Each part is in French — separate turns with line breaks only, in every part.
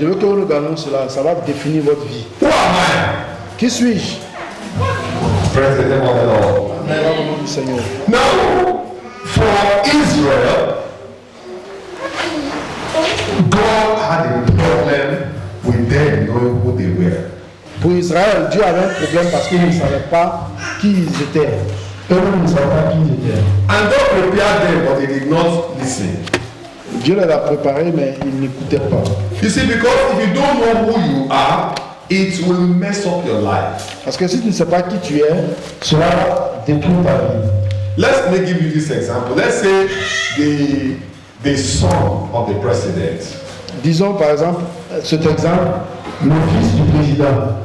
Je veux que nous gagnons cela, ça va définir votre vie.
Who am I?
Qui suis-je?
Praise the name of the Lord.
Gloire au nom du Seigneur.
Now, for Israel, God had a problem with them knowing who they were.
Pour Israël, Dieu avait un problème parce qu'il ne savait pas qui ils étaient. Eux-mêmes ne savaient pas qui ils étaient.
And God prepared them, but they did not listen.
Dieu les a préparés, mais ils n'écoutaient pas.
You see, because if you don't know who you are, it will mess up your life.
Parce que si tu ne sais pas qui tu es, cela détruit ta vie.
Let me give you this example. Let's say the son of the president.
Disons par exemple, cet exemple, le fils du président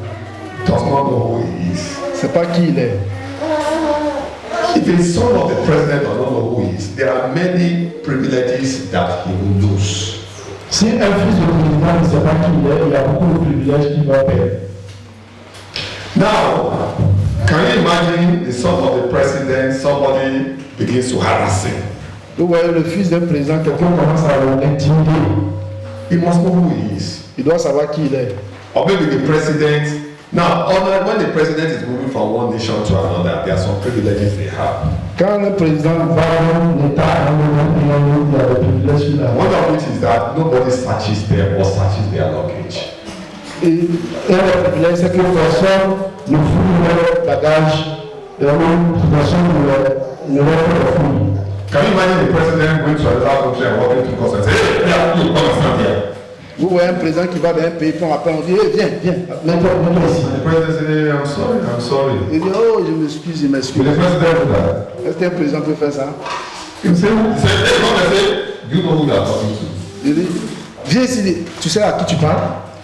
Does not know who he is.
ne sait pas qui il est.
If a son of the president does not know who he is, there are many privileges that he will lose.
Si un fils du président ne sait pas qui il est, il y a beaucoup de privilèges qu'il va perdre.
Now, can you imagine the son of the president, somebody begins to harass him?
Vous voyez le fils d'un président, quelqu'un commence à l'intimider.
He must know who he is.
Il doit savoir qui il est.
Or maybe the president. Now, when the president is moving from one nation to another, there are some privileges they have.
Quand le président va d'un État à un autre, il y a des privilèges qu'il a.
One of which is that nobody searches them or searches their luggage.
Et un des privilèges, c'est que personne ne fouille leur bagage, et personne ne leur fait le fouille.
Can you imagine the president going to another country and walking to customs and say, hey, yeah, you come and stand here?
Vous voyez un président qui va dans un pays, puis on appelle, on dit, hey, viens, mets-toi ici.
And the president says, I'm sorry.
Il dit, oh, je m'excuse, il m'excuse.
Will the president do that?
Est-ce qu'un président peut faire ça?
He said, hey, come and say, you know who you are talking to.
Il dit, viens ici, tu sais à qui tu parles?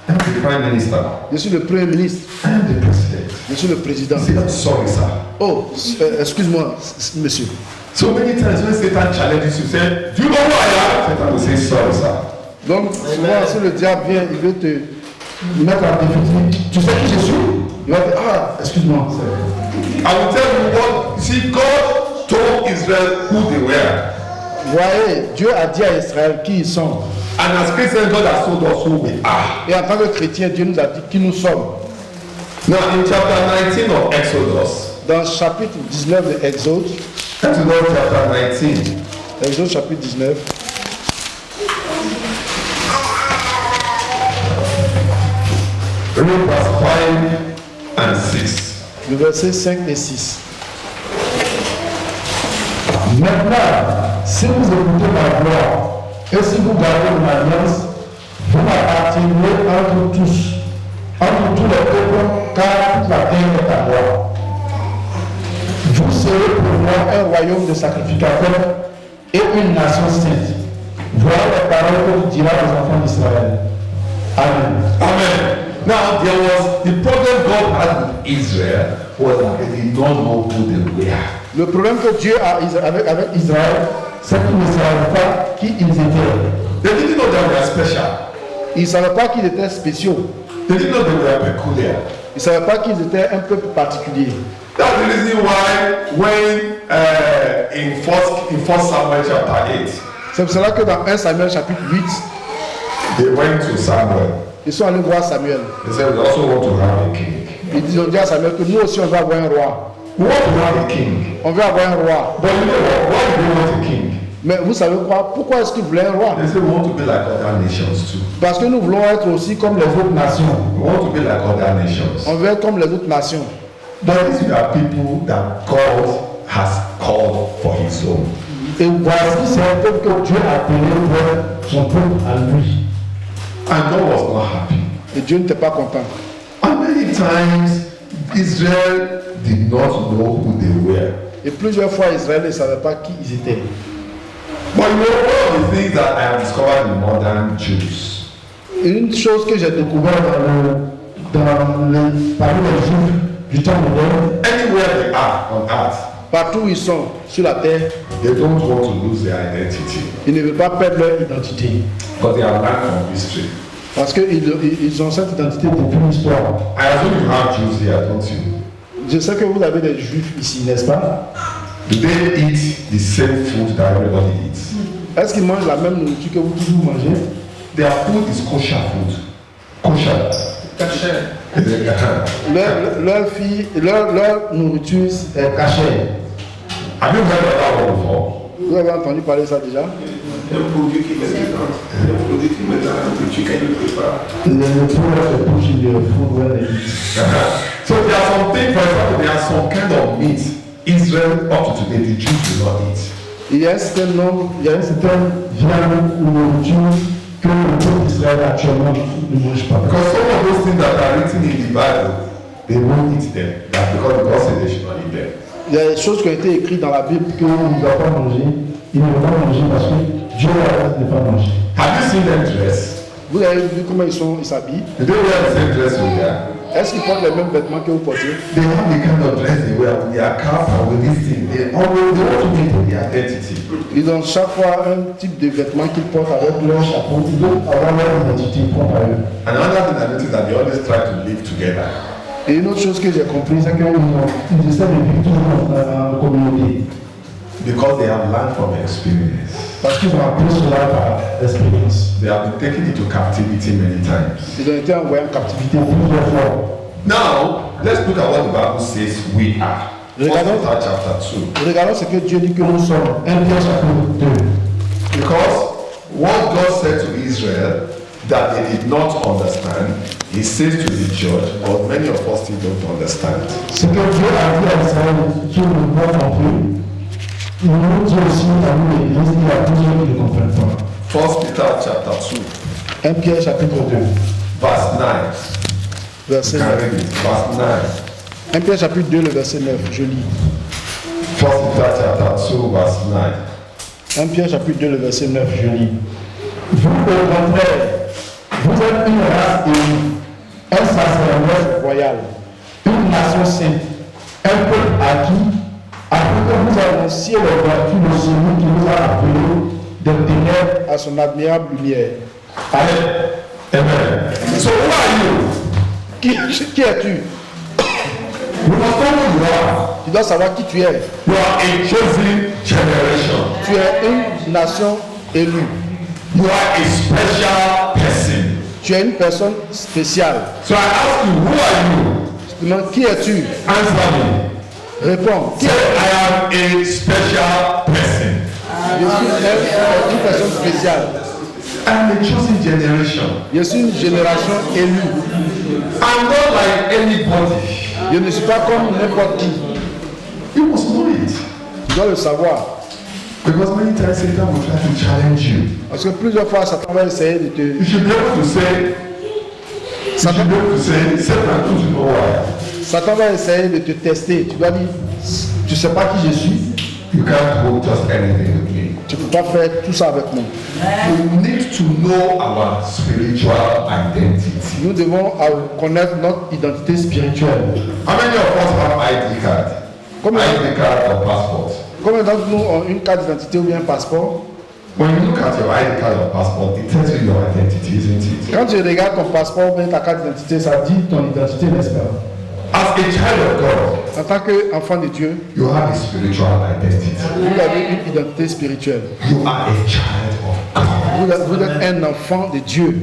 I'm the prime minister.
Je suis le premier ministre.
I am the president.
Je suis le président.
He said, sorry, sir.
Oh, excuse-moi, monsieur.
So many times when Satan challenges you, say, do you know who I am? Satan will say, sorry, sir.
Donc, souvent, si le diable vient, il veut te mettre en déficit. Tu sais qui je suis? Il va dire, ah, excuse-moi.
I will tell you what, see, God told Israel who they were.
Voyez, Dieu a dit à Israël qui ils sont.
And as Christians, God has told us who we are.
Et en tant que chrétien, Dieu nous a dit qui nous sommes.
Now, in chapter 19 of Exodus,
Dans le chapitre 19 de Exode,
Exodus chapter 19,
Exode chapitre 19,
read verse 5 and 6.
le verset 5 et 6.
Maintenant, si vous écoutez ma voix et si vous gardez mon alliance, vous m'appartiendrez entre tous les peuples, car toute la terre est à moi. Vous serez pour moi un royaume de sacrificateurs et une nation sainte. Voilà les paroles que tu diras aux enfants d'Israël. Amen.
Amen. Now, there was the problem God had with Israel was that they did not know who they were.
Le problème que Dieu a avec Israël,
C'est qu'ils ne savaient pas qui ils étaient.
They didn't know they were special.
ils ne savaient pas qu'ils étaient spéciaux.
They didn't know they were peculiar.
Ils ne savaient pas qu'ils étaient un peu particuliers.
That's the reason why when in 1 Samuel chapter 8,
C'est pour cela que dans 1 Samuel chapitre 8,
they went to Samuel.
ils sont allés voir Samuel.
They said, we also want to have a king.
Ils ont dit à Samuel que nous aussi on veut avoir un roi.
We want to have a king.
On veut avoir un roi.
But you know what? Why do they want a king?
Mais vous savez quoi? Pourquoi est-ce qu'ils voulaient un roi?
They say we want to be like other nations too.
Parce que nous voulons être aussi comme les autres nations.
We want to be like other nations.
On veut être comme les autres nations.
But these are people that God has called for his own.
Et voici c'est un peuple que Dieu a appelé pour son peuple à lui.
And God was not happy.
Et Dieu n'était pas content.
And many times Israel did not know who they were.
Et plusieurs fois Israël ne savait pas qui ils étaient.
But you know, one of the things that I have discovered in modern Jews,
Une chose que j'ai découvert
Parmi les Juifs du temps moderne,
anywhere they are on earth,
partout où ils sont sur la terre,
they don't want to lose their identity.
ils ne veulent pas perdre leur identité.
But they are learned from history.
Parce qu'ils ont cette identité depuis l'histoire.
I assume you have Jews here, don't you?
Je sais que vous avez des juifs ici, n'est-ce pas?
Do they eat the same food that everybody eats?
Est-ce qu'ils mangent la même nourriture que vous tous vous mangez?
Their food is kosher food. kosher.
Leur nourriture est cachée.
Have you heard of that one before?
Vous avez entendu parler de ça déjà?
Un produit qui met dedans. Un produit qui met dans la nourriture quand il prépare.
Le poulet se touche le food when they eat.
So there are some things, for example, there are some kind of meat Israel up to today the Jews do not eat.
Il y a un certain nombre, il y a une certaine viande ou nourriture que le peuple d'Israël actuellement ne mange pas.
Because some of those things that are written in the Bible, they won't eat them. That's because God said they should not eat them.
Il y a des choses qui ont été écrites dans la Bible qu'on ne doit pas manger. Ils ne vont pas manger parce que Dieu a dit de ne pas manger.
Have you seen them dress?
Vous avez vu comment ils s'habillent?
Do they wear the same dress we wear?
Est-ce qu'ils portent les mêmes vêtements que vous portez?
They have the kind of dress they wear with their cap and with this thing. They always want to maintain their identity.
Ils ont chaque fois un type de vêtement qu'ils portent avec leur chapeau. Ils doivent avoir leur identité propre à eux.
And another thing I noticed that they always try to live together.
Et une autre chose que j'ai compris, c'est qu'ils essaient de vivre toujours dans la communauté.
Because they have learned from experience.
Parce qu'ils ont appris cela par expérience.
They have been taken into captivity many times.
Ils ont été envoyés en captivité plusieurs fois.
Now, let's look at what the Bible says we are.
Regardons,
First Peter chapter 2.
regardons ce que Dieu dit que nous sommes. 1 Pierre chapitre 2.
Because what God said to Israel that they did not understand, He says to the church, but many of us still don't understand.
Ce que Dieu a dit à Israël, Dieu ne voit pas plus. Il nous dit aussi à nous l'Église, il y a plusieurs qui ne comprennent pas.
First Peter chapter 2,
1 Pierre chapitre 2,
verse 9.
verset
You can
9.
read it. Verse 9.
1 Pierre chapitre 2, le verset 9, je lis.
First Peter chapter 2, verse 9.
1 Pierre chapitre 2, le verset 9, je lis. Vous, au contraire, vous êtes une race élue, un sacerdoce royal, une nation sainte, un peuple acquis, afin que vous annonciez les vertus de celui qui nous a appelés des ténèbres à son admirable lumière.
Amen. Amen. So who are you?
Qui es-tu?
You must know who you are.
Tu dois savoir qui tu es.
You are a chosen generation.
Tu es une nation élue.
You are a special person.
Tu es une personne spéciale.
So I ask you, who are you?
Je te demande, qui es-tu?
Answer me.
Réponds.
Say, I am a special person.
Je suis une personne spéciale.
I am a chosen generation.
Je suis une génération élue.
I'm not like anybody.
Je ne suis pas comme n'importe qui.
You must know it.
Tu dois le savoir.
Because many times Satan will try to challenge you.
Parce que plusieurs fois, Satan va essayer de te...
You should be able to say, Satan, don't you know why?
Satan va essayer de te tester. Tu dois dire, tu ne sais pas qui je suis.
You can't hold just anything with me.
Tu ne peux pas faire tout ça avec moi.
We need to know our spiritual identity.
Nous devons connaître notre identité spirituelle.
How many of us have ID card? ID card or passport?
Combien d'entre nous ont une carte d'identité ou bien un passeport?
When you look at your ID card or passport, it tells you your identity, isn't it?
Quand tu regardes ton passeport ou bien ta carte d'identité, ça dit ton identité, n'est-ce pas?
As a child of God,
En tant qu'enfant de Dieu,
you have a spiritual identity.
vous avez une identité spirituelle.
You are a child of God.
Vous êtes un enfant de Dieu.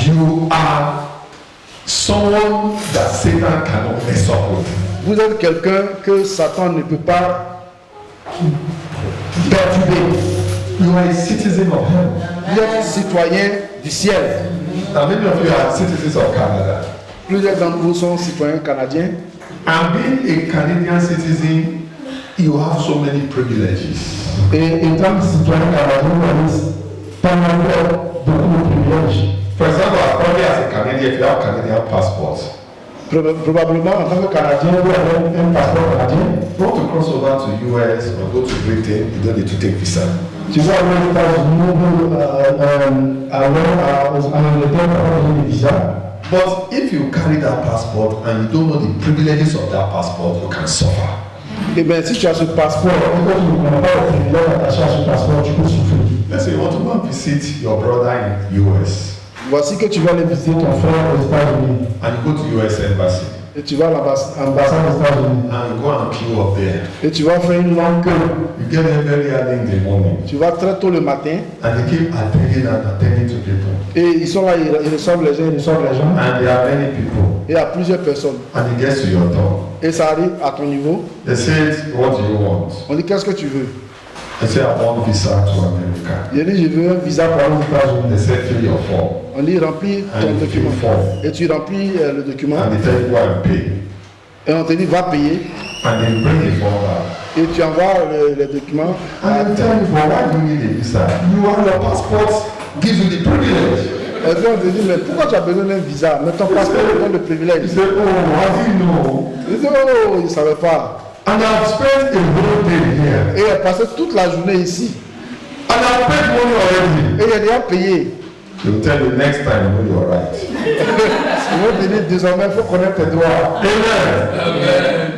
You are someone that Satan cannot mess up with.
Vous êtes quelqu'un que Satan ne peut pas perturber.
You are a citizen of heaven.
Vous êtes citoyen du ciel.
Now many of you are citizens of Canada.
Plusieurs d'entre vous sont citoyens canadiens.
And being a Canadian citizen, you have so many privileges.
Et étant citoyen canadien, vous avez pas mal beaucoup de privilèges.
For example, probably as a Canadian, if you have Canadian passport,
Probablement, en tant que Canadien, vous avez un passeport canadien.
you want to cross over to US or go to Britain, you don't need to take visa.
Tu vas aller aux États-Unis, en Angleterre, pour avoir des visas.
But if you carry that passport and you don't know the privileges of that passport, you can suffer.
Eh bien, si tu as ce passeport, et que tu ne connais pas les privilèges attachés à ce passeport, tu peux souffrir.
Let's say you want to go and visit your brother in US
Voici que tu vas aller visiter ton frère aux États-Unis.
and you go to US embassy.
Et tu vas à l'ambassade des États-Unis.
and go and queue up there.
Et tu vas faire une longue queue.
You get there very early in the morning,
Tu vas très tôt le matin.
and they keep attending to people.
Et ils sont là, ils reçoivent les gens, ils reçoivent les gens.
And there are many people.
Et il y a plusieurs personnes.
And it gets to your door.
Et ça arrive à ton niveau.
They said, what do you want?
On dit, qu'est-ce que tu veux?
I say, I want visa to America.
Il dit, je veux un visa pour aller aux
They
États-Unis.
said, fill your form.
On dit, remplis ton
And you fill
document.
form.
Et tu remplis le document.
And they tell you go and pay.
Et on te dit, va payer.
And they bring the form back.
Et tu envoies les documents.
And they tell you, well, why do you need a visa? You have your passport, gives you the privilege.
Et puis on te dit, mais pourquoi tu as besoin d'un visa? Mais ton passeport te donne le privilège.
You say, oh, how do you know?
Ils disent, oh, ils ne savaient pas.
And I've spent a whole day here.
Et il a passé toute la journée ici.
And I've paid money already.
Et il a déjà payé.
They'll tell you next time, you know you're right.
Ils vont te dire, désormais, il faut connaître tes droits.
Amen.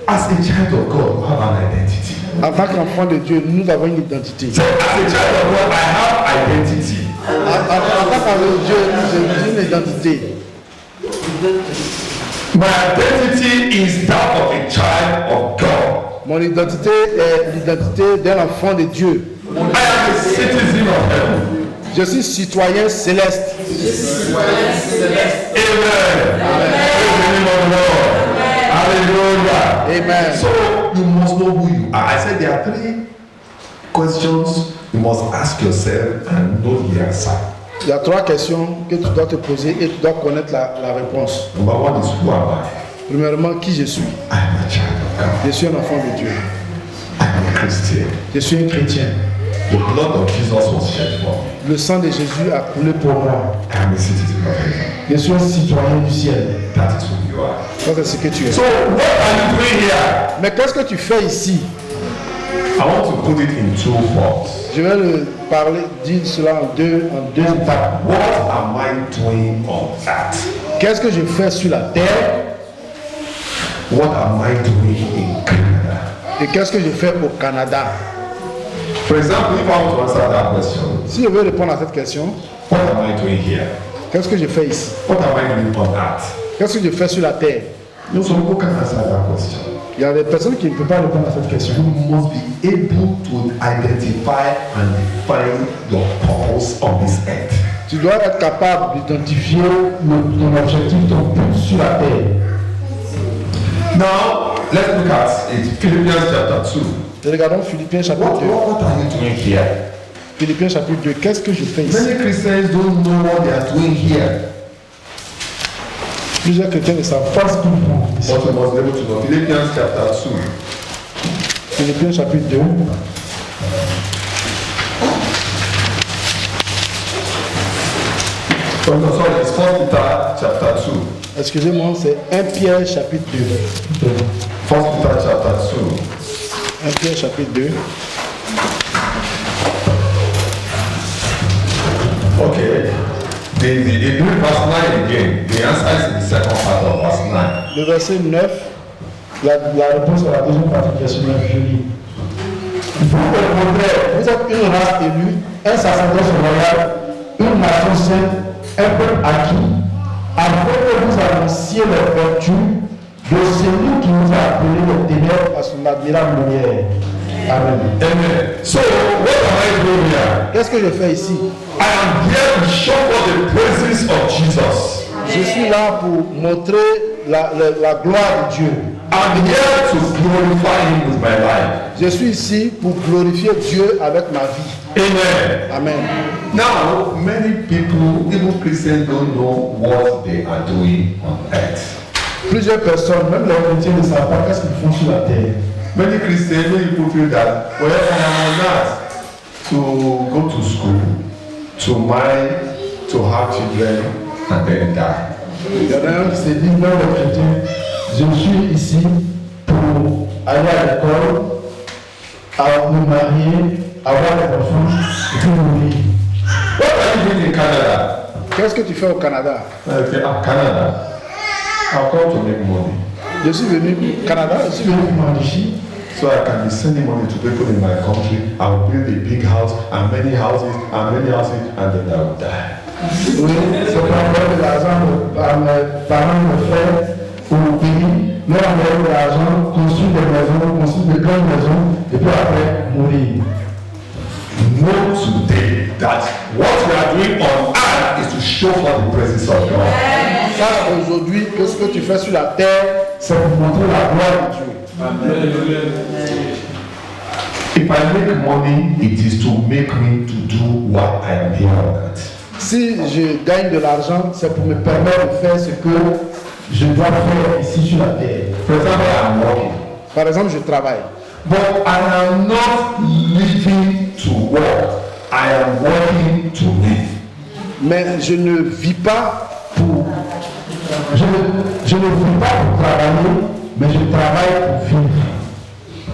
As a child of God, you have an identity.
En tant qu'enfant de Dieu, nous avons une identité.
Say, as a child of God, I have identity.
En tant qu'enfant de Dieu, j'ai une identité.
My identity is that of a child of God.
Mon identité est l'identité d'un enfant de Dieu.
I am a citizen of heaven.
Je suis citoyen céleste.
Amen. Praise the name of the Lord. Hallelujah.
Amen.
So you must know who you are. I said there are 3 questions you must ask yourself and know the answer.
Il y a 3 questions que tu dois te poser et tu dois connaître la réponse.
Number 1 is who am I?
Premièrement, qui je suis?
I am a child of God.
Je suis un enfant de Dieu.
I am a Christian.
Je suis un chrétien.
The blood of Jesus was shed for me.
Le sang de Jésus a coulé pour moi.
I am a citizen of heaven.
Je suis un citoyen du ciel.
That is who you are.
Ça, c'est ce que tu es.
So what are you doing here?
Mais qu'est-ce que tu fais ici?
I want to put it in 2 forms.
Je vais dire cela en deux étapes.
What am I doing on earth?
Qu'est-ce que je fais sur la terre?
What am I doing in Canada?
Et qu'est-ce que je fais au Canada?
For example, if I want to answer that question,
Si je veux répondre à cette question,
what am I doing here?
qu'est-ce que je fais ici?
What am I doing on earth?
Qu'est-ce que je fais sur la terre?
No, some people can answer that question.
Il y a des personnes qui ne peuvent pas répondre à cette question.
You must be able to identify and define your purpose on this earth.
Tu dois être capable d'identifier ton objectif, ton but sur la terre.
Now, let's look at it. Philippians chapter 2.
Et regardons Philippiens chapitre 2.
What are you doing here?
Philippiens chapitre 2. Qu'est-ce que je fais ici?
Many Christians don't know what they are doing here.
Plusieurs chrétiens ne savent pas ce qu'ils font ici.
But you must be able to know. Philippians chapter 2.
Philippiens chapitre 2.
Oh, no, sorry, it's 1 Peter chapter 2.
Excusez-moi, c'est 1 Pierre chapitre 2.
1 Peter chapter 2.
1 Pierre chapitre 2.
Okay. The verse 9 again. The answer is in the second part of verse 9.
Le verset 9, la réponse à la deuxième partie du verset 9, je lis. Vous, au contraire, vous êtes une race élue, un sacerdoce royal, une nation sainte, un peuple acquis, afin que vous annonciez les vertus de celui qui nous a appelés des ténèbres à son admirable lumière. Amen.
Amen. So, what am I doing here?
Qu'est-ce que je fais ici?
I am here to show for the praises of Jesus.
Je suis là pour montrer la gloire de Dieu.
I'm here to glorify Him with my life.
Je suis ici pour glorifier Dieu avec ma vie.
Amen.
Amen.
Now, many people, even Christians, don't know what they are doing on earth.
Plusieurs personnes, même les chrétiens, ne savent pas qu'est-ce qu'ils font sur la terre.
Many Christians, many people feel that, well, I am on earth to go to school, to marry, to have children, and then die.
Il y en a un qui se dit, même les chrétiens, je suis ici pour aller à l'école, à me marier, avoir des enfants, et puis mourir.
What are you doing in Canada?
Qu'est-ce que tu fais au Canada?
Okay, Canada. I've come to make money.
Je suis venu au Canada, je suis venu pour m'enrichir.
So I can be sending money to people in my country. I will build a big house and many houses, and then I will die.
Oui, c'est pour envoyer de l'argent à mes parents, mes frères, au pays, leur envoyer de l'argent, construire des maisons, construire de grandes maisons, et puis après mourir.
Know today that what we are doing on earth is to show for the presence of God.
Sache aujourd'hui que ce que tu fais sur la terre, c'est pour montrer la gloire de Dieu.
If I make money, it is to make me to do what I am here on earth.
Si je gagne de l'argent, c'est pour me permettre de faire ce que je dois faire ici sur la terre.
For example, I am working,
Par exemple, je travaille.
but I am not living to work. I am working to live.
Mais je ne vis pas pour...
Je ne vis pas pour travailler, mais je travaille pour vivre.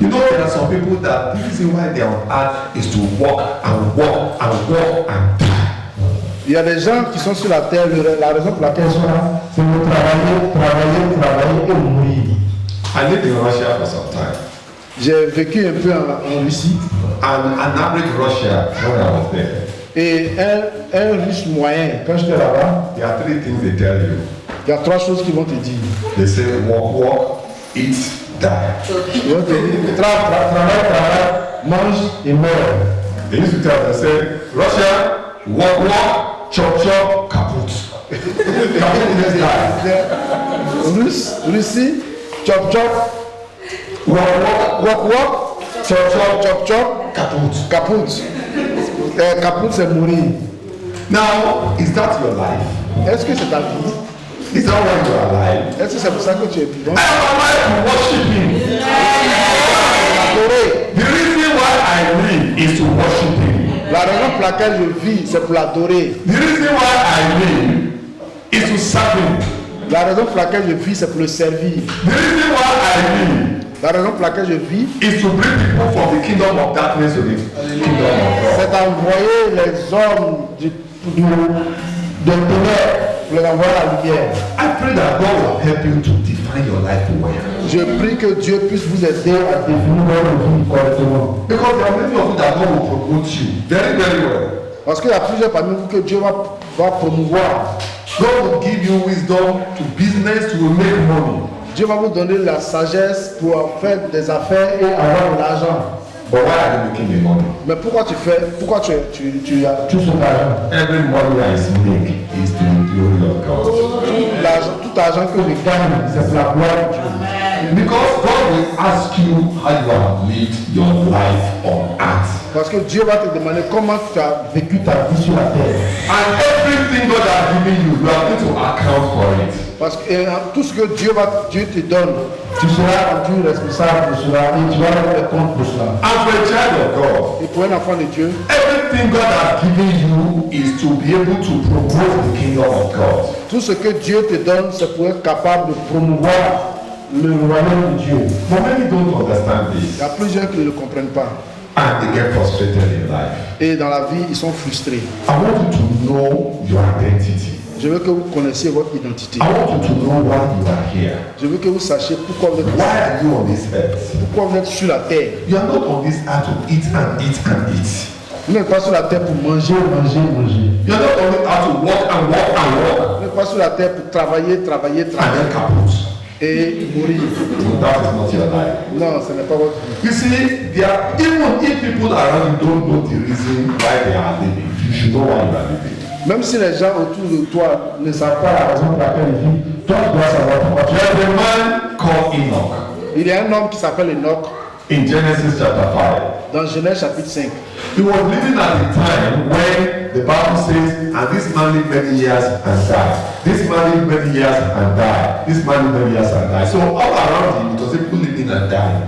You know, there are some people that the reason why they are on earth is to work and work and work and die.
Il y a des gens qui sont sur la terre, la raison pour laquelle ils sont là,
C'est de travailler et mourir.
I lived in Russia for some time.
j'ai vécu un peu en Russie,
And an average Russia, when I was there,
et un Russe moyen, quand j'étais là-bas,
there are three things they tell you.
il y a trois choses qu'ils vont te dire.
They say walk, eat, die.
Ils vont te dire, travaille, mange et meurs.
They used to tell them, say, Russia, walk, chop, kaput. Kaput means die.
Russie, chop, walk, chop,
Kaput.
kaput. Kaput, c'est mourir.
Now, is that your life?
Est-ce que c'est ta vie?
Is that why you are alive?
Est-ce que c'est pour ça que tu es vivant?
I am alive to worship Him.
L'adorer.
The reason why I live is to worship Him.
La raison pour laquelle je vis, c'est pour l'adorer.
The reason why I live is to serve Him.
La raison pour laquelle je vis, c'est pour le servir.
The reason why I live
La raison pour laquelle je vis,
is to bring people from the kingdom of darkness to the kingdom of God.
c'est d'envoyer les hommes de ténèbres pour les envoyer à la lumière.
I pray that God will help you to define your life well.
Je prie que Dieu puisse vous aider à définir votre vie correctement.
Because there are many of you that God will promote you very, very well.
Parce qu'il y a plusieurs parmi vous que Dieu va promouvoir.
God will give you wisdom to business to make money.
Dieu va vous donner la sagesse pour faire des affaires et avoir de l'argent.
But why are you making the money?
Mais pourquoi tu as tout cet argent?
Every money that is made is to the glory of God.
Tout argent que je gagne, c'est pour la gloire de Dieu.
Because God will ask you how you have lived your life on earth.
Parce que Dieu va te demander comment tu as vécu ta vie sur la terre.
And everything God has given you, you are going to account for it.
Parce que tout ce que Dieu te donne, tu seras rendu responsable de cela et tu vas rendre compte de cela.
And for a child of God,
Et pour un enfant de Dieu,
everything God has given you is to be able to promote the kingdom of God.
tout ce que Dieu te donne, c'est pour être capable de promouvoir le royaume de Dieu.
But many don't understand
Il
this,
y a plusieurs qui ne le comprennent pas.
and they get frustrated in life.
Et dans la vie, ils sont frustrés.
I want you to know your identity.
Je veux que vous connaissiez votre identité.
I want you to know why you are here.
Je veux que vous sachiez pourquoi vous êtes
Why are you on this earth?
pourquoi vous êtes sur la terre.
You are not on this earth to eat and eat and eat.
Vous n'êtes pas sur la terre pour manger.
You are not on this earth to work and work and work
Vous n'êtes pas sur la terre pour travailler
and then kaput.
et mourir.
That is not your life.
Non, ce n'est pas votre vie.
You see, there are, even if people around you don't know the reason why they are living, you should know why you are living.
Même si les gens autour de toi ne savent pas la raison pour laquelle ils vivent, toi tu dois savoir pourquoi tu
There
es.
is a man called Enoch
Il y a un homme qui s'appelle Enoch
in Genesis chapter 5.
dans Genèse chapitre 5.
He was living at the time when the Bible says, and this man lived many years and died. This man lived many years and died. This man lived many years and died. So all around him, it was people living and dying.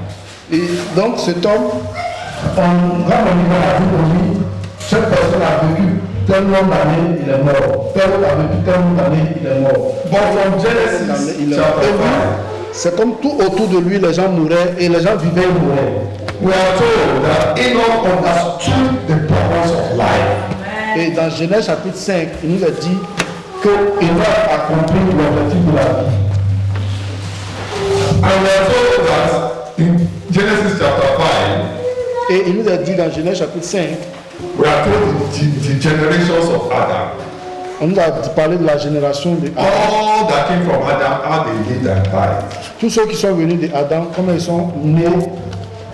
Et donc cet homme,
En grand niveau la vie de lui, cette personne a vécu tel nombre d'années, il est mort. Tel autre a vécu tel nombre d'années, il est mort.
But from Genesis
il est
chapter
mort.
5,
C'est comme tout autour de lui, les gens mouraient et les gens vivaient et mouraient.
we are told that Enoch understood the purpose of life.
Et dans Genèse chapitre 5, il nous a dit
Que Enoch a compris l'objectif de la vie.
And we are told that in Genesis chapter 5,
et il nous a dit dans Genèse chapitre 5,
we are told the generations of Adam.
On nous a parlé de la génération de Adam.
All that came from Adam, how they lived and died.
Tous ceux qui sont venus de Adam, comment ils sont nés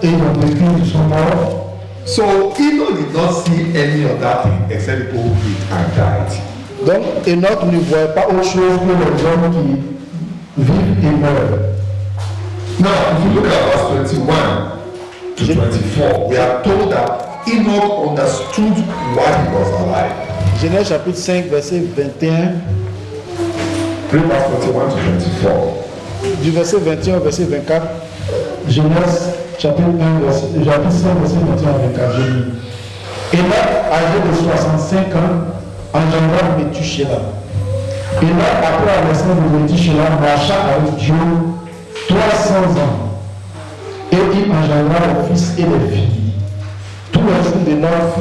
Et ils ont vécu, ils sont morts.
So Enoch did not see any other thing except people who lived and died.
Donc Enoch ne voyait pas autre chose
Chose que les hommes qui vivent et meurent.
Now, if you look at verse 21 to 24, we are told that Enoch understood why he was alive.
Genèse chapitre 5, verset 21.
Read verse 21 to 24.
Du verset 21 au verset 24.
Genèse chapitre 5, verset 21 à 24. Je lis. Enoch, âgé de 65 ans, engendra Méthusélah. Enoch, après la naissance de Méthusélah, marcha avec Dieu 300 ans. Et il engendra les fils et les filles. Tous les jours d'Enoch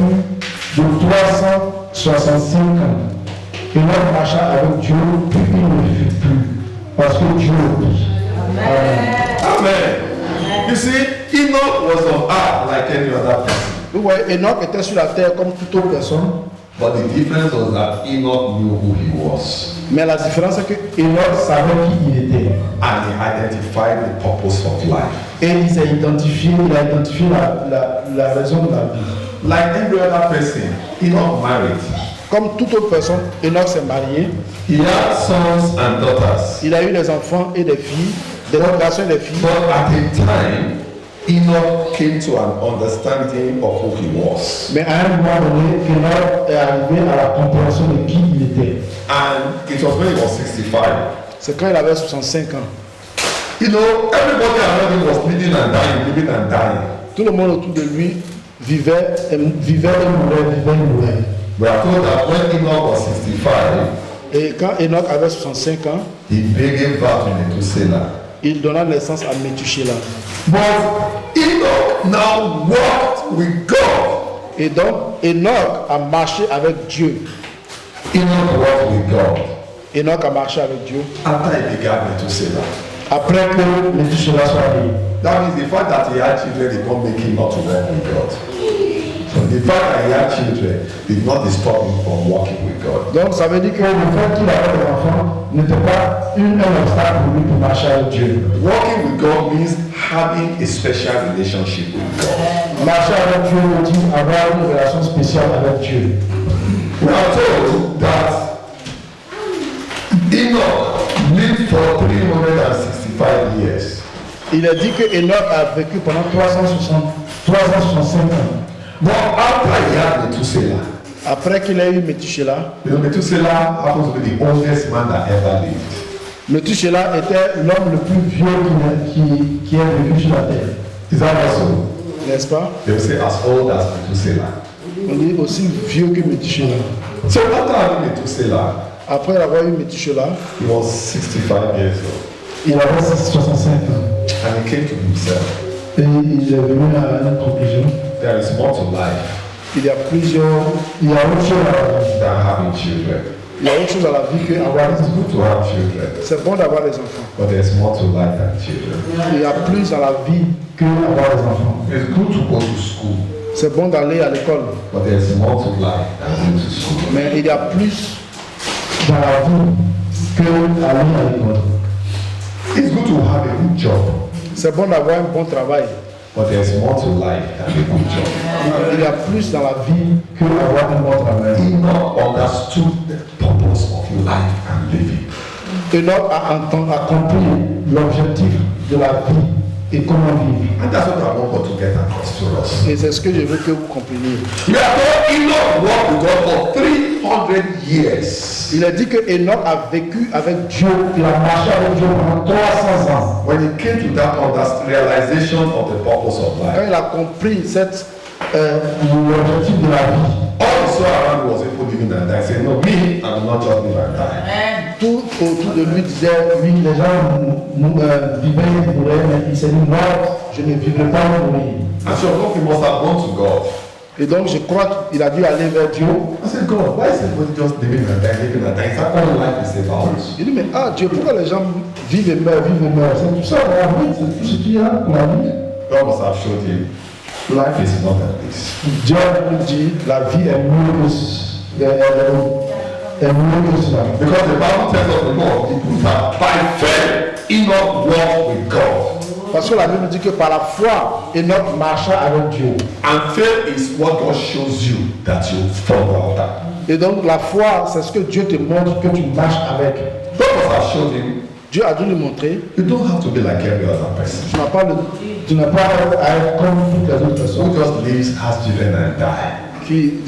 furent de 365 ans. Enoch marcha avec Dieu, puis il ne fut plus, parce que Dieu le prit.
Amen. You see, Enoch was on earth like any other person.
Vous voyez, Enoch était sur la terre comme toute autre personne.
But the difference was that Enoch knew who he was.
Mais la différence c'est que
Enoch savait qui il était.
And he identified the purpose of life.
Et il a identifié la raison de la vie.
Like every other person, Enoch married.
comme toute autre personne, Enoch s'est marié.
He had sons and daughters.
Il a eu des enfants et des filles, des garçons et des filles.
But at the time, Enoch came to an understanding of who he was.
Mais à un moment donné, Enoch est arrivé à la compréhension de qui il était.
And it was when he was 65.
C'est quand il avait 65 ans.
You know, everybody around him was living and dying, living and dying.
Tout le monde autour de lui vivait et
Vivait et mourait.
We are told that when Enoch was 65,
Et quand Enoch avait 65 ans,
he gave birth to Methuselah.
il donna naissance à Méthusélah.
But Enoch now walked with God.
Et donc, Enoch a marché avec Dieu.
Enoch walked with God
Enoch a marché avec Dieu.
after he begat Methuselah.
Après que Méthusélah soit né.
That means the fact that he had children did not make him not to walk with God. So the fact that he had children did not disturb him from walking with God.
Donc, ça veut dire que
Le fait qu'il avait des enfants n'était pas un obstacle pour lui pour marcher avec Dieu.
Walking with God means having a special relationship with God.
Marcher avec Dieu veut dire avoir une relation spéciale avec Dieu.
We are told that Enoch lived for 365 years.
il a dit que Enoch a vécu pendant
365 ans.
But after he had Methuselah,
après qu'il ait eu Méthusélah.
you know, Methuselah happens to be the oldest man that ever lived.
Méthusélah était l'homme le plus
Vieux qui est vécu sur la terre.
Is that also?
n'est-ce pas?
They will say as old as Methuselah.
On dit aussi vieux que Méthusélah.
So after having Methuselah,
Après avoir eu Méthusélah,
he was 65 years old.
Il avait 65 ans.
And he came to himself.
Et il est venu à une conclusion.
There is more to life
il y a
autre chose à la vie.
than having children.
Il y a autre chose à la vie que avoir
It's good to have children,
C'est bon d'avoir des enfants.
but there's more to life than children.
Il y a plus dans la vie
Que avoir des enfants.
It's good to go to school,
C'est bon d'aller à l'école.
but there's more to life than going to school.
Mais il y a plus.
Dans la vie que aller à l'école.
It's good to have a good job,
C'est bon d'avoir un bon travail.
but there's more to life than a good job.
Il y a plus dans la vie.
Que avoir un bon travail.
Enoch understood the purpose of life and living.
Enoch a
Compris l'objectif de la vie et comment vivre.
And that's what I want God to get across to us.
Et c'est ce que je veux que vous compreniez.
We are told Enoch walked with God for 300 years.
Il a dit que Enoch a vécu avec Dieu.
Il a marché avec Dieu pendant 300 ans.
When he came to that realization of the purpose of
Quand
life,
il a compris cette
L'objectif de la vie.
all he saw around was people living and dying. He said, no, me, I will not just live and die.
tout autour de lui disait,
Oui, les gens vivaient et mouraient, mais il s'est dit, moi, je ne vivrai pas et mourir.
And so he must have gone to God.
et donc je crois qu'il a dû aller vers Dieu.
I said, God, why is everybody just living and dying, living and dying? Is that all life is about?
Il dit, mais Dieu, pourquoi les gens vivent et meurent, vivent et meurent?
C'est tout ça, la vie, c'est tout ce qu'il y a pour la vie.
God must have showed him, life is not like this.
Dieu nous dit, la vie est mieux que
est mieux que cela.
Because the Bible tells us the Lord, he put that by faith, Enoch walked with God.
Parce que la Bible dit que par la foi, Enoch marcha avec Dieu.
And faith is what God shows you that you follow after.
Et donc la foi, c'est ce que Dieu te montre que tu marches avec.
God must have showed him,
Dieu a dû lui montrer.
you don't have to be like every other person.
Tu n'as pas à être comme toutes les autres personnes.
Who just lives, has children and die.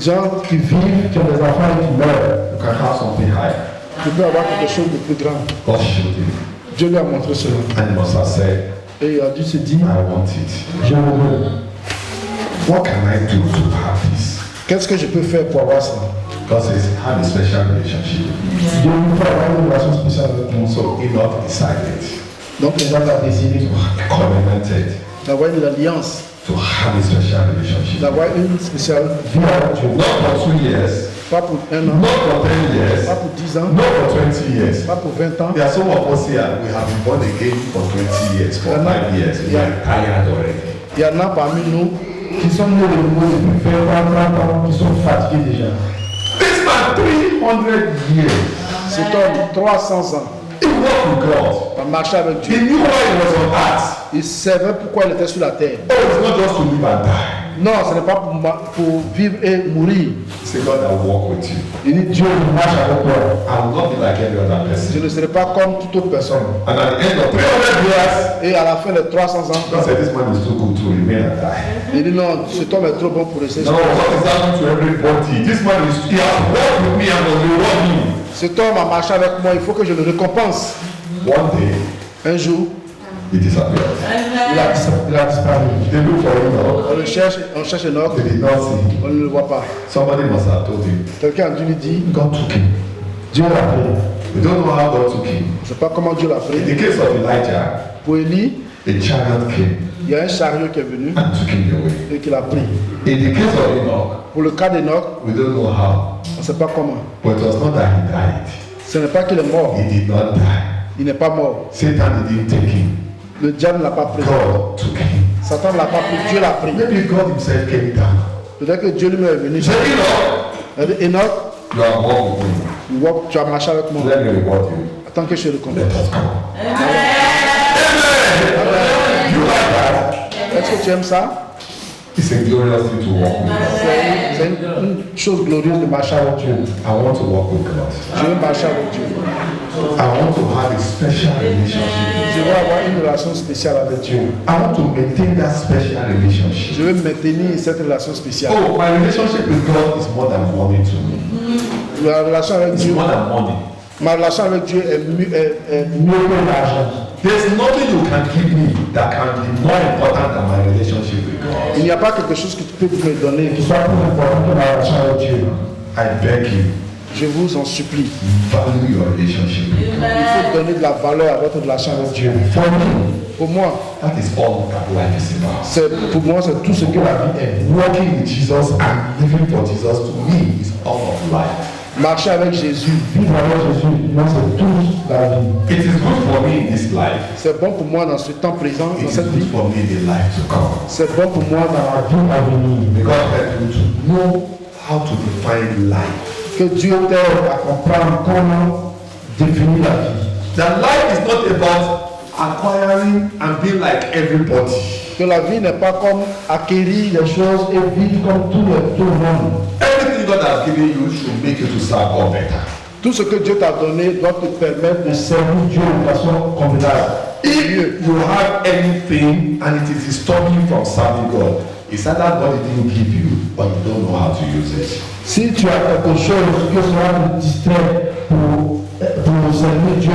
Gens qui vivent, qui ont des enfants et qui meurent.
You can have something higher.
Tu peux avoir quelque chose de plus grand.
God showed him.
Dieu lui a montré cela.
And he must have said,
Et il a dû se dire,
I want it.
je le veux.
What can I do to have this?
Qu'est-ce que je peux faire pour avoir cela?
God says, have a special relationship.
Dieu lui fait avoir une relation spéciale avec moi.
So Enoch decided,
Donc les gens ont décidé
covenanted,
d'avoir une alliance,
to have a special relationship.
d'avoir une spéciale vie avec Dieu.
Not for 2 years,
Pas pour un an,
not for 10 years,
pas pour 10 ans,
not for 20 years.
pas pour 20 ans.
There are some of us here, we have been born again for 20 years, for 5 years. We are tired already.
Il y en a parmi nous
qui sont nés de nouveau depuis 20 ans, 30 ans, qui sont fatigués déjà.
This man, 300 years,
cet homme, 300 ans,
he walked with God.
a marché avec
He
Dieu.
knew why he was on earth.
Il savait pourquoi il était sur la terre.
Oh, it's not just to live and die.
Non, ce n'est pas pour vivre et mourir.
Say, God, I will walk with you.
Il dit Dieu marche avec toi.
I will not be like every other
Je
person.
ne serai pas comme toute autre personne.
And at the end of 300 years,
Et à la fin de 300 ans,
God said, this man is too good to remain and die.
il dit non, cet homme est trop bon pour rester.
Now, what is happening to everybody? This man is, he has walked with me and will reward me.
Cet homme a marché avec moi, il faut que je le récompense.
One day,
Un jour,
he disappeared.
il a disparu.
They look for him now.
On le cherche, on cherche Enoch,
They did not see him.
on ne le voit pas.
Somebody must have told him.
Quelqu'un a dû lui dire,
God took him.
Dieu l'a pris.
We don't know how God took him.
Je ne sais pas comment Dieu l'a
In
pris.
the case of Elijah,
Pour Élie,
a chariot came
il y a un chariot qui est venu
and took him away.
et qui l'a pris.
In the case of Enoch,
Pour le cas d'Enoch,
we don't know how,
on ne sait pas comment.
but it was not that he died.
Ce n'est pas qu'il est mort,
He did not die.
il n'est pas mort.
Satan didn't take him.
Le diable ne l'a pas pris.
God took him.
Satan ne l'a pas pris, Dieu l'a pris.
Maybe God himself came down.
Peut-être que Dieu lui est venu.
He said,
Il a dit, Enoch,
you are walking with me.
tu as marché avec moi.
Let me reward you.
Attends que je le
Let
comprenne.
us go. Amen. You like that?
Est-ce que tu aimes ça?
It's a glorious thing to walk with God.
C'est une chose glorieuse de marcher avec Dieu.
I want to walk with God.
Je veux marcher avec Dieu.
I want to have a special relationship.
Je veux avoir une relation spéciale avec Dieu.
I want to maintain that special relationship.
Je veux maintenir cette relation spéciale.
Oh, my relationship with God is more than money to me.
La relation avec
It's
Dieu,
more than money.
ma relation avec Dieu est mieux que l'argent.
There's nothing you can give me that can be more important than my relationship with God.
Il n'y a pas quelque chose que tu peux me donner
Qui soit plus important que ma relation avec Dieu.
I beg you,
Je vous en supplie.
value your relationship with God.
Il faut donner de la valeur à votre relation avec Dieu.
For me,
Pour moi,
that is all that life is about.
pour moi, c'est tout ce que la vie est.
Walking with Jesus and living for Jesus to me is all of life.
Marcher avec Jésus,
Vivre avec Jésus, moi c'est toute la vie.
It is good for me in this life.
c'est bon pour moi dans ce temps présent,
It
dans
is
cette
good
vie.
for me in the life to come.
C'est bon pour moi
Dans la vie à venir.
May God help you to know how to define life.
que Dieu t'aide à
Comprendre comment définir la vie.
That life is not about acquiring and being like everybody.
que la vie n'est pas comme acquérir des choses et vivre comme tout le monde.
Everything God has given you should make you to serve God better.
Tout ce que Dieu t'a donné doit te permettre de
Servir Dieu de façon convenable.
If you have anything and it is disturbing you from serving God, it's either God didn't give you or you don't know how to use it.
Si tu as quelque chose que cela te distrait pour servir Dieu,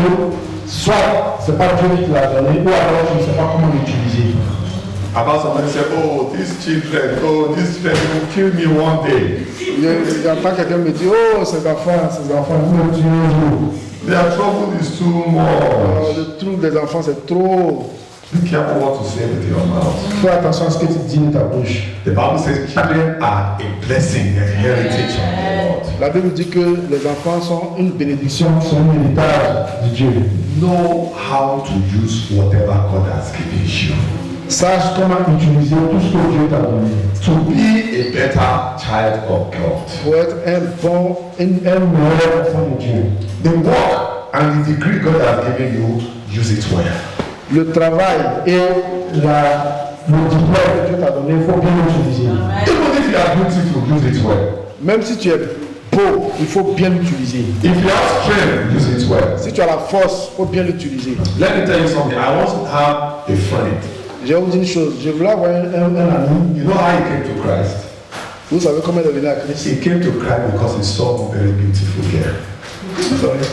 soit ce n'est pas Dieu qui te l'a donné, ou alors tu ne sais pas comment l'utiliser.
About somebody say, oh, these children will kill me one day.
J'entends quelqu'un me dire, oh, ces enfants,
Nous Dieu un jour.
Their trouble is too
oh,
much.
le trouble des enfants c'est trop.
Be careful what to say with your mouth.
Fais attention à ce que tu dis de ta bouche.
The Bible says children are a blessing, a heritage from the Lord.
La Bible dit que les enfants sont une bénédiction.
Sont un héritage de Dieu.
Know how to use whatever God has given you.
Sache comment utiliser tout ce que Dieu t'a donné.
to be a better child of God.
Pour être un meilleur enfant de Dieu.
The work and the degree God has given you, use it well.
Le travail et le diplôme que Dieu t'a donné, il faut bien l'utiliser.
Even if you are beautiful, use it well.
Même si tu es beau, il faut bien l'utiliser.
If you have strength, use it well.
Si tu as la force, il faut bien l'utiliser.
Let me tell you something. I once have a friend.
Je vais vous dire une chose, je voulais avoir un ami.
You know how he came to Christ?
Vous savez comment il est venu à Christ?
He came to Christ because he saw a very beautiful girl.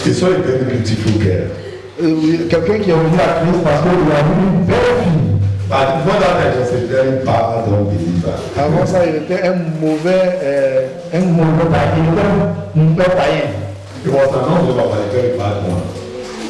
He saw a very beautiful girl.
Quelqu'un qui est venu à Christ parce qu'il a vu une belle fille.
But before that, I was a very bad unbeliever.
Avant ça, il était un mauvais païen.
He was an unbeliever, but a very bad one.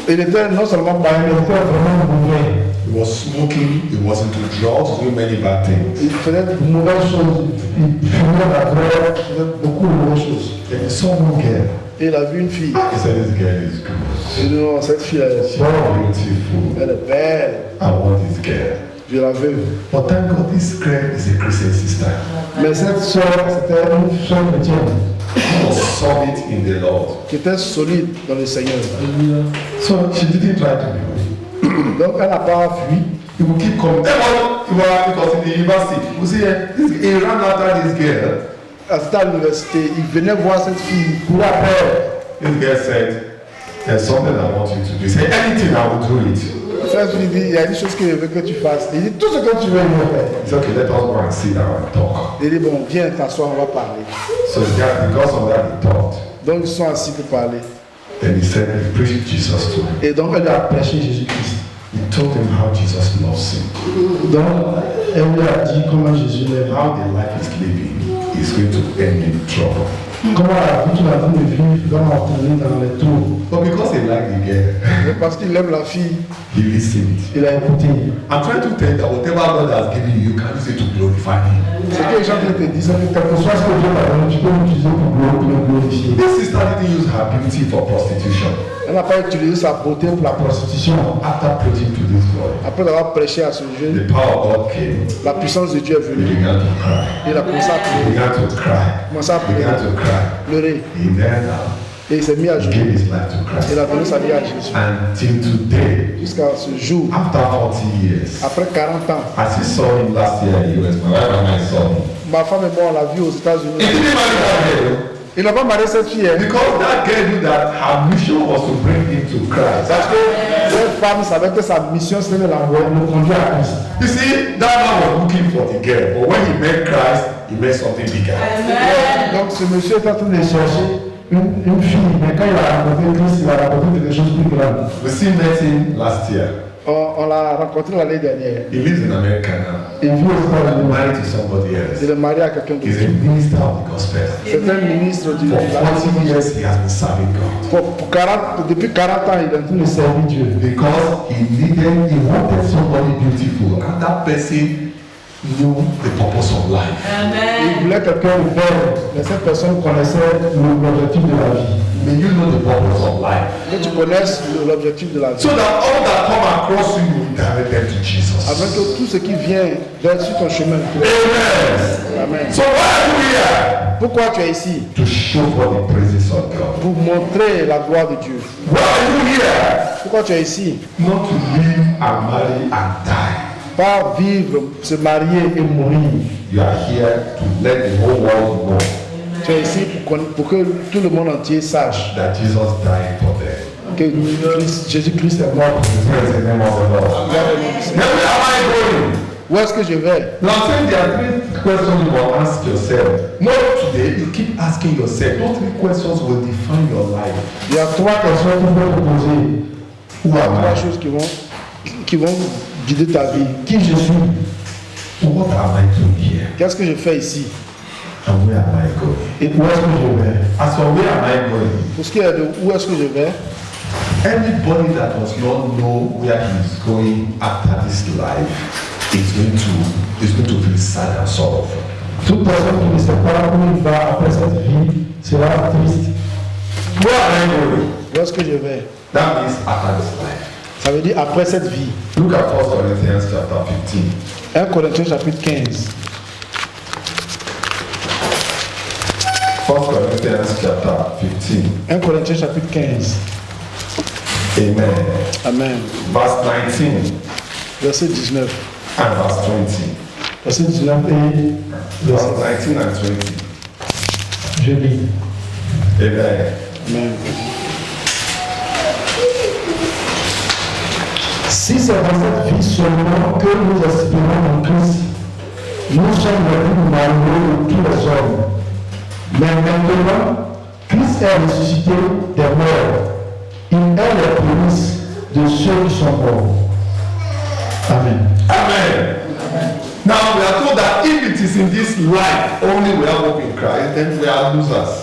Il était non seulement païen, mais il était vraiment mauvais.
He was smoking, he was into drugs, doing many bad things.
Il faisait de mauvaises choses. Il fumait la drogue, il faisait beaucoup de mauvaises choses.
Then he saw one girl.
Et il a vu une fille.
He said, this girl is good.
Il dit non, cette fille elle
So beautiful.
est belle.
I want this girl.
Je la veux.
But thank God, this girl is a Christian sister.
Mais cette soeur, c'était une soeur chrétienne
She was solid in the Lord.
qui était solide dans le Seigneur.
So she didn't try to be with.
Donc elle n'a pas fui.
He will keep coming. It was in the university. You see, he ran after this girl.
C'était à l'université, il venait voir cette fille pour la paix.
This girl said, there's something I want you to do. He said, anything, I will do it.
Cette fille dit, il y a une chose que je veux que tu fasses. Il dit, tout ce que tu veux, je vais faire.
He said, okay, let us go and sit down and talk.
Il dit, bon, viens t'asseoir, on va parler.
So because of that, he talked.
Donc ils sont assis pour parler.
Then he said, he preached Jesus to him.
Et donc elle lui a prêché Jésus-Christ.
He told him how Jesus loves him.
Donc elle lui a dit comment Jésus l'aime.
How the life is living is going to end in trouble.
Comment la vie qu'il a voulu vivre va entraîner dans les trous.
But because he liked the girl,
Mais parce qu'il aime la fille,
he listened.
il a écouté.
I'm trying to tell you that whatever God has given you, you can use it to glorify him.
Ce que les gens te disent, c'est que quel que soit ce que Dieu t'a donné, tu peux l'utiliser pour le glorifier.
This sister didn't use her beauty for prostitution.
Elle n'a pas utilisé sa beauté pour la prostitution.
After preaching to this boy,
Après avoir prêché à ce jeune,
the power of God came.
la puissance de Dieu est
He
venue.
began to cry.
Il a commencé à
He
pleurer.
began to cry.
Commencé à
He began to cry.
pleurer.
He knelt down.
Et il s'est mis à
He
genoux.
gave his life to Christ.
Il a donné sa vie à Jésus.
Until today,
Jusqu'à ce jour,
after 40 years,
après 40 ans,
as we saw him last year in the US, my wife and I saw him.
ma femme et moi, on l'a vu aux
He
États-Unis.
didn't marry that girl
Il n'a pas marié cette fille, hein,
because that girl knew that her mission was to bring him to Christ.
parce que cette femme savait que sa mission c'était de l'envoyer, de le conduire à Christ.
You see, that man was looking for the girl, but when he met Christ, he met something bigger.
Donc ce monsieur est en train de chercher une fille, mais quand il a rencontré Christ, il a rencontré des choses plus grandes.
We still met him last year.
On l'a rencontré l'année dernière.
He lives in America now.
Il vit aux États-Unis.
Married to somebody else.
Il est marié à quelqu'un
He's a
d'autre.
minister of the gospel.
C'est un ministre du
For 40 years, he has been serving God.
Depuis 40 ans, il est en train de servir Dieu.
Because he wanted somebody beautiful, and that person knew the purpose of life.
Il voulait quelqu'un de belle, mais cette personne connaissait l'objectif de la vie.
May you know the purpose of life.
Que tu connaisses l'objectif de la vie.
So that all that come across you will direct them to Jesus.
Afin que tout ce qui vient vers sur ton chemin.
Amen.
Amen.
So why are you here?
Pourquoi tu es ici?
To show for the praises of God.
Pour montrer la gloire de Dieu.
Why are you here?
Pourquoi tu es ici?
Not to live and marry and die.
Pas vivre, se marier et mourir.
You are here to let the whole world know
Tu es ici pour que tout le monde entier sache
that Jesus died for them.
que Jésus-Christ est mort.
Praise the name of the Lord. Now where am I going?
Où est-ce que je vais?
Now I'm saying there are 3 questions you will ask yourself. Not today, you keep asking yourself. Those 3 questions will define your life.
Il y a 3 questions qu'il faut te poser.
Who am
3
I?
choses qui vont guider ta vie. Qui je suis?
What am I doing here?
Qu'est-ce que je fais ici?
And where am I going?
Et où est-ce que je vais?
As for where am I going?
Pour ce qui est de où est-ce que je vais,
Anybody that does not know where he is going after this life is going to feel sad and sorrowful.
toute personne qui ne sait pas où il va après cette vie sera triste.
Where am I going?
Où est-ce que je vais?
That means after this life.
Ça veut dire après cette vie.
Look at 1 Corinthians chapter 15.
1 Corinthiens chapitre 15.
1 Corinthians chapter 15.
1 Corinthiens chapitre 15.
Amen.
Amen.
Verse 19
Verset 19.
and verse 20.
Verset 19 et
Verse 19 and 20.
je lis.
Amen.
Amen.
Si c'est dans cette vie seulement que nous aspirons en Christ, nous sommes les plus malheureux de tous les hommes. Mais maintenant, Christ est ressuscité des morts. Il est les prémices de ceux qui sont morts. Amen.
Amen. Now we are told that if it is in this life only we have hope in Christ, then we are losers.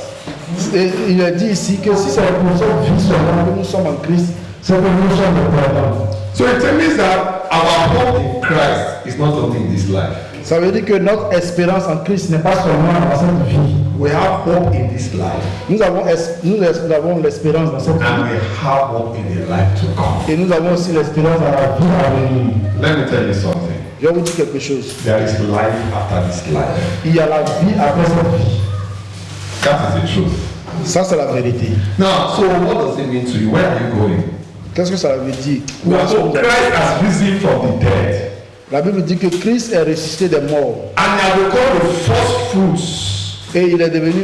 Et il est dit ici que si c'est pour cette vie seulement que nous sommes en Christ,
C'est que nous sommes des perdants.
So it means that our hope in Christ is not only in this life.
ça veut dire que notre espérance en Christ n'est pas seulement dans cette vie.
We have hope in this life,
Nous avons l'espérance dans cette vie.
and we have hope in the life to come.
Et nous avons aussi l'espérance dans la vie à venir.
Let me tell you something.
Je vais vous dire quelque chose.
There is life after this life.
Il y a la vie après cette vie.
That is the truth.
Ça, c'est la vérité.
Now, so what does it mean to you? Where are you going?
Qu'est-ce que ça veut dire?
We are told Christ has risen from the dead,
La Bible dit que Christ est ressuscité des morts.
and he has become the first fruits
Et il est devenu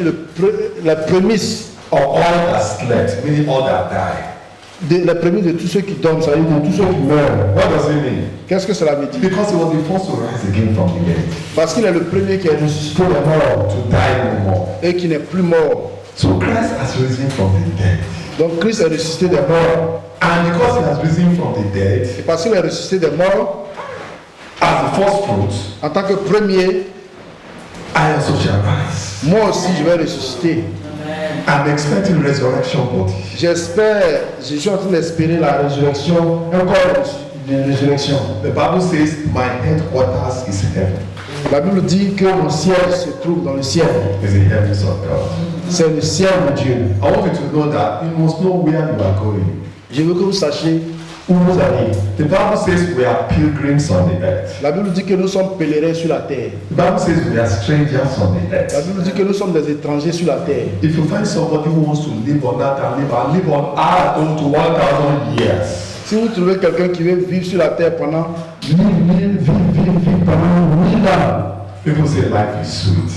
la prémisse,
of all that slept, meaning all that died.
la prémisse de tous ceux qui dorment, ça veut dire de tous ceux qui meurent.
What does it mean?
Qu'est-ce que cela veut dire?
Because he was the first to rise again from the dead,
Parce qu'il est le premier qui est ressuscité des morts
to die no more.
et qui n'est plus mort.
So Christ has risen from the dead.
Donc Christ est ressuscité des morts.
And because he has risen from the dead,
Et parce qu'il est ressuscité des morts,
as the first fruits,
en tant que premier,
I also shall rise.
moi aussi je vais ressusciter.
I'm expecting resurrection body.
J'espère, je suis en train d'espérer la résurrection, un corps de résurrection.
The Bible says, my headquarters is heaven.
La Bible dit que mon siège se trouve dans le ciel.
Is the heavens of God.
C'est le ciel de Dieu.
I want you to know that you must know where you are going.
Je veux que vous sachiez où vous allez.
The Bible says we are pilgrims on the earth.
La Bible dit que nous sommes pèlerins sur la terre.
The Bible says we are strangers on the
La
earth.
Bible dit que nous sommes des étrangers sur la terre.
If you find somebody who wants to live on that and live on earth up to 1,000 years,
Si vous trouvez quelqu'un qui veut vivre sur la terre pendant
Vive pendant 1000 ans.
people say life is sweet.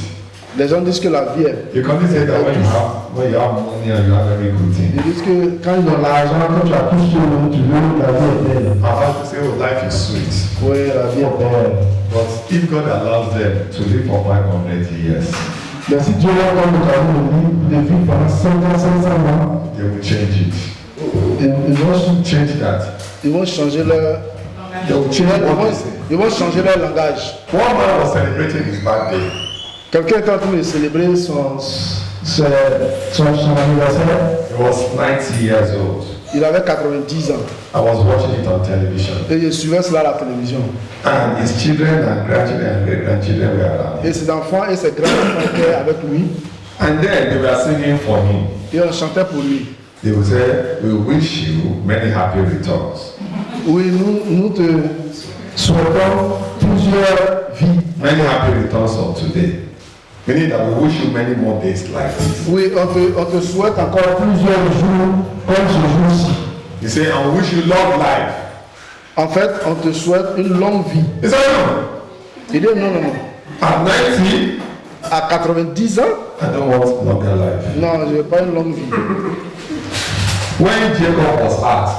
les gens disent que la vie est.
You can say that when you have money and you have every good thing.
Ils disent que quand ils ont
L'argent, quand tu as tout ce que tu veux, la vie est belle.
I have to say, oh, life is sweet.
oui, la vie est belle.
But if God allows them to live for 500 years,
Mais si Dieu leur donne l'occasion de vivre pendant 5 ans, 500 ans,
they will change it.
ils vont
Change that.
Ils vont changer leur.
They will change what they say.
Ils vont changer leur langage.
One man was celebrating his birthday.
Quelqu'un est en train de célébrer son
anniversaire.
He was 90 years old.
Il avait 90 ans.
I was watching it on television.
Et je suivais cela à la télévision.
And his children and grandchildren and great-grandchildren were around.
Et ses enfants et ses grands-enfants étaient avec lui.
And then they were singing for him.
Et on chantait pour lui.
They would say, we wish you many happy returns.
Oui, nous te
Souhaitons plusieurs vies.
Many happy returns of today. Meaning that we wish you many more days like this.
Oui, on te souhaite encore
Plusieurs jours comme ce jour-ci.
He said, and we wish you long life.
En fait, on te souhaite une longue vie.
He said, no.
Il dit non, non, non.
At 90,
À 90 ans,
I don't want longer life.
non, je ne veux pas une longue vie.
When Jacob was asked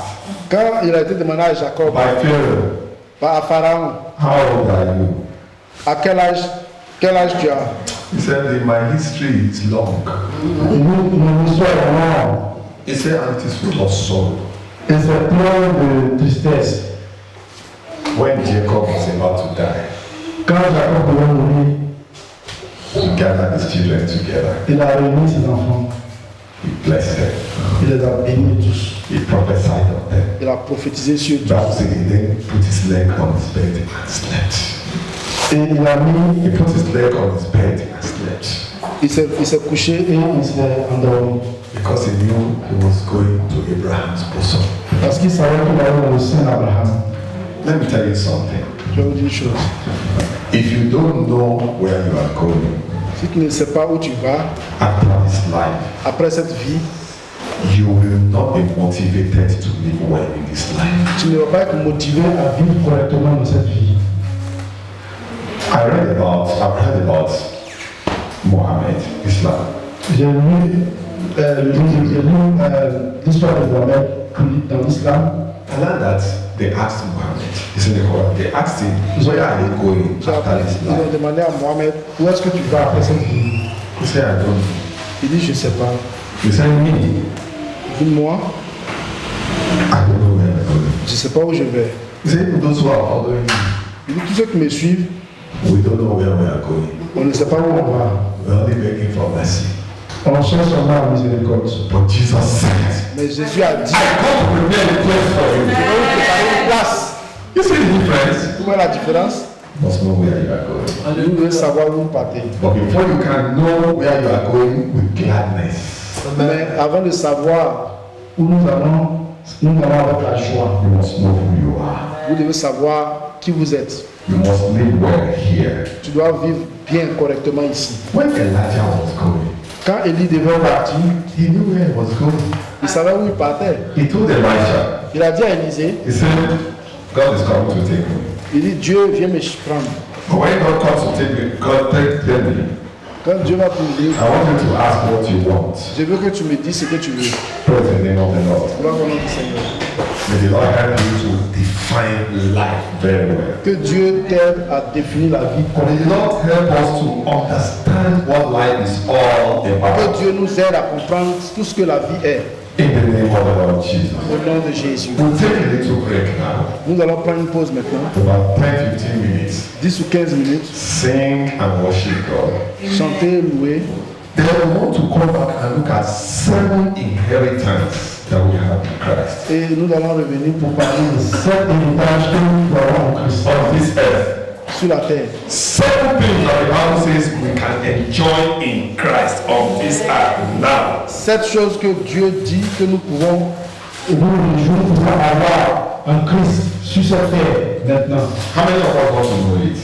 Quand il a été demandé à Jacob,
by Pharaoh,
à Pharaon,
how old are you?
à quel âge tu as?
He said, my history is long.
Mon histoire est longue
He said, and it is full of sorrow.
et c'est plein de tristesse.
When Jacob was about to die,
Quand Jacob devait mourir,
he gathered his children together.
il a réuni ses enfants.
He blessed them.
Il les a bénis tous.
He prophesied on them.
Il a prophétisé sur
The
toi.
Bible said he then put his leg on his bed and slept.
Et il a mis,
He put his leg on his bed and slept.
Il s'est couché
et il s'est endormi.
Because he knew he was going to Abraham's bosom.
Parce qu'il savait qu'il allait dans le sein d'Abraham.
Let me tell you something.
Je vais vous dire une chose.
If you don't know where you are going
Si tu ne sais pas où tu vas
after this life,
après cette vie,
you will not be motivated to live well in this life.
tu ne vas pas être motivé à vivre correctement dans cette vie.
I've read about Muhammad, Islam.
J'ai lu l'histoire de Mohamed dans l'islam.
I learned that they asked Muhammad, it's in the Quran, they asked him, where are you going after this
Ils ont
life?
demandé à Mohamed, où est-ce que tu vas après cette vie?
He said, I don't know.
Il dit, je ne sais pas.
He said, me,
Dis-moi,
I don't know where I'm going.
je ne sais pas où je vais.
He said, those who are following me,
Il dit, tous ceux qui me suivent,
we don't know where we are going.
On ne sait pas où on va.
We're only begging for mercy.
On cherche seulement la miséricorde.
But Jesus said,
mais Jésus a dit,
I come to prepare a place for
je
you.
vais vous préparer une place.
You see the difference?
Vous voyez la différence?
You must know where you are going.
Vous devez savoir où vous partez.
But before you can know where you are going with gladness,
Mais avant de savoir,
Où nous allons avec la joie.
you must know who you are.
vous devez savoir qui vous êtes.
You must live well here.
Tu dois vivre bien, correctement ici.
When Elijah was going,
Quand Élie devait partir,
he knew where he was going.
il savait où il partait.
He told Elijah,
Il a dit à Élisée,
he said, God is coming to take me.
il dit, Dieu vient me prendre.
But when God comes to take me, God tell me,
Quand Dieu va t'ouvrir,
I want you to ask what you want.
je veux que tu me dises ce que tu veux.
Praise the name of the Lord.
Gloire au nom du Seigneur.
May the Lord help you to define life very well.
Que Dieu t'aide à définir la vie.
May the Lord help us to understand what life is all
Que
about.
Dieu nous aide à comprendre tout ce que la vie est.
In the name of the Lord Jesus.
Au nom de Jésus.
We'll take a little break now,
Nous allons prendre une pause maintenant.
about 10-15 minutes.
10 ou 15 minutes.
Sing and worship God.
Chanter, louer.
Then we want to come back and look at 7 inheritance that we have in Christ.
Et nous allons revenir pour parler de
Cet héritage que nous avons en Christ.
On this earth.
sur la terre.
7 things that the Bible says we can enjoy in Christ on this earth now.
7 choses que Dieu dit que nous pouvons.
Et nous, les jours, nous pouvons avoir un Christ sur cette terre maintenant.
How many of us want to know it?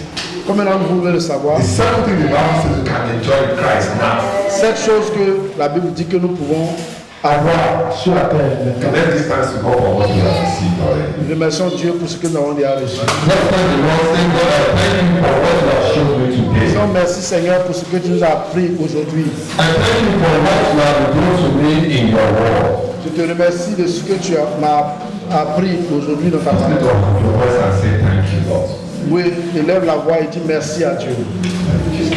Combien d'entre vous voulez le savoir?
The 7 things the Bible says we can enjoy in Christ now.
7 choses que la Bible dit que nous pouvons avoir
Sur la terre maintenant.
Let this thanks to God for what we have received already.
Nous remercions Dieu pour ce que nous avons déjà reçu.
Let's thank the Lord, say God, I thank you for what you have shown me today.
Disons merci Seigneur pour ce que tu nous as appris aujourd'hui.
I thank you for what you have revealed to me in your word.
Je te remercie de ce que tu m'as appris aujourd'hui dans ta
Lift
parole.
up your voice and say thank you, Lord.
Oui, élève la voix et dis merci à Dieu.
Thank you.